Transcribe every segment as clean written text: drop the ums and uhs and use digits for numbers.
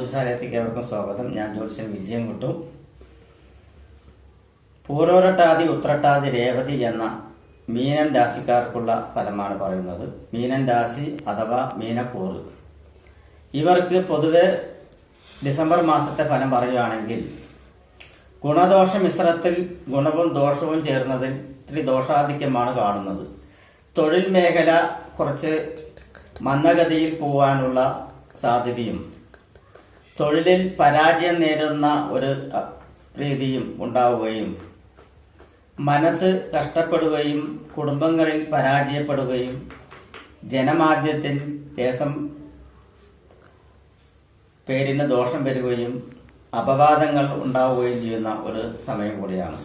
ജ്യോതിശാലയത്തേക്ക് അവർക്കും സ്വാഗതം. ഞാൻ ജ്യോതിഷൻ വിജയം കിട്ടും. പൂരോരട്ടാതി ഉത്രട്ടാതി രേവതി എന്ന മീനൻ രാശിക്കാർക്കുള്ള ഫലമാണ് പറയുന്നത്. മീനൻ രാശി അഥവാ മീനക്കൂറ്. ഇവർക്ക് പൊതുവെ ഡിസംബർ മാസത്തെ ഫലം പറയുകയാണെങ്കിൽ ഗുണദോഷ മിശ്രത്തിൽ ഗുണവും ദോഷവും ചേർന്നതിൽ ഇത്തിരി ദോഷാധിക്യമാണ് കാണുന്നത്. തൊഴിൽ മേഖല കുറച്ച് മന്ദഗതിയിൽ പോകാനുള്ള സാധ്യതയും തൊഴിലിൽ പരാജയം നേരിടുന്ന ഒരു രീതിയും ഉണ്ടാവുകയും മനസ്സ് കഷ്ടപ്പെടുകയും കുടുംബങ്ങളിൽ പരാജയപ്പെടുകയും ജനമാധ്യത്തിൽ ലേശം പേരിന് ദോഷം വരികയും അപവാദങ്ങൾ ഉണ്ടാവുകയും ചെയ്യുന്ന ഒരു സമയം കൂടിയാണ്.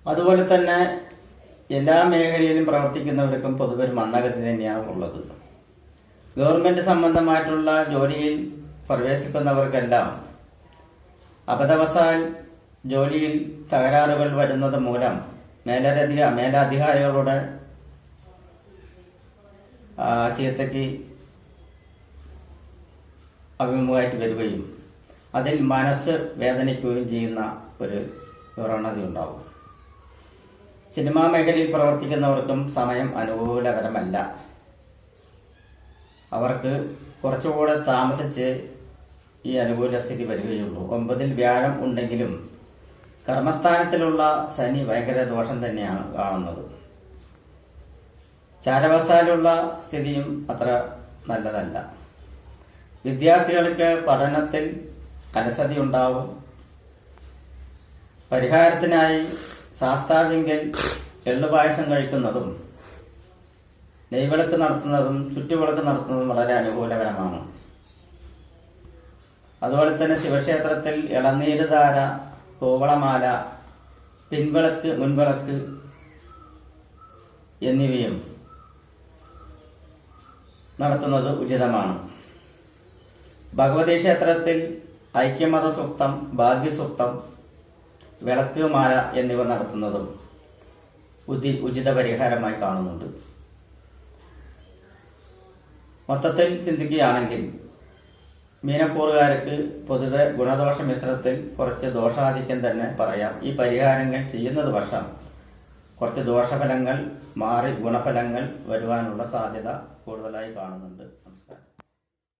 അതുപോലെ തന്നെ എല്ലാ മേഖലയിലും പ്രവർത്തിക്കുന്നവർക്കും പൊതുവെ ഒരു മന്ദഗതി തന്നെയാണ് ഉള്ളത്. ഗവൺമെന്റ് സംബന്ധമായിട്ടുള്ള ജോലിയിൽ പ്രവേശിക്കുന്നവർക്കെല്ലാം അബദ്ധവശാൽ ജോലിയിൽ തകരാറുകൾ വരുന്നത് മൂലം മേലധികാരികളുടെ ചീത്തയ്ക്ക് അഭിമുഖമായിട്ട് വരികയും അതിൽ മനസ്സ് വേദനിക്കുകയും ചെയ്യുന്ന ഒരു പ്രവണത ഉണ്ടാവും. സിനിമാ മേഖലയിൽ പ്രവർത്തിക്കുന്നവർക്കും സമയം അനുകൂലകരമല്ല. അവർക്ക് കുറച്ചുകൂടെ താമസിച്ച് ഈ അനുകൂല സ്ഥിതി വരികയുള്ളൂ. 9-ൽ വ്യാഴം ഉണ്ടെങ്കിലും കർമ്മസ്ഥാനത്തിലുള്ള ശനി ഭയങ്കര ദോഷം തന്നെയാണ് കാണുന്നത്. ചാരവശാലുള്ള സ്ഥിതിയും അത്ര നല്ലതല്ല. വിദ്യാർത്ഥികൾക്ക് പഠനത്തിൽ അലസതി ഉണ്ടാവും. പരിഹാരത്തിനായി ശാസ്താവിങ്കൽ എള്ളുപായസം കഴിക്കുന്നതും നെയ്വിളക്ക് നടത്തുന്നതും ചുറ്റുവിളക്ക് നടത്തുന്നതും വളരെ അനുകൂലകരമാണ്. അതുപോലെ തന്നെ ശിവക്ഷേത്രത്തിൽ ഇളനീരുധാര, കൂവളമാല, പിൻവിളക്ക്, മുൻവിളക്ക് എന്നിവയും നടത്തുന്നത് ഉചിതമാണ്. ഭഗവതി ക്ഷേത്രത്തിൽ ഐക്യമത സൂക്തം, ഭാഗ്യസൂക്തം, വിളക്ക് മാല എന്നിവ നടത്തുന്നതും ഉചിത പരിഹാരമായി കാണുന്നുണ്ട്. മൊത്തത്തിൽ ചിന്തിക്കുകയാണെങ്കിൽ മീനക്കൂറുകാർക്ക് പൊതുവെ ഗുണദോഷ മിശ്രത്തിൽ കുറച്ച് ദോഷാധിക്യം തന്നെ പറയാം. ഈ പരിഹാരങ്ങൾ ചെയ്യുന്നത് വർഷം കുറച്ച് ദോഷഫലങ്ങൾ മാറി ഗുണഫലങ്ങൾ വരുവാനുള്ള സാധ്യത കൂടുതലായി കാണുന്നുണ്ട്.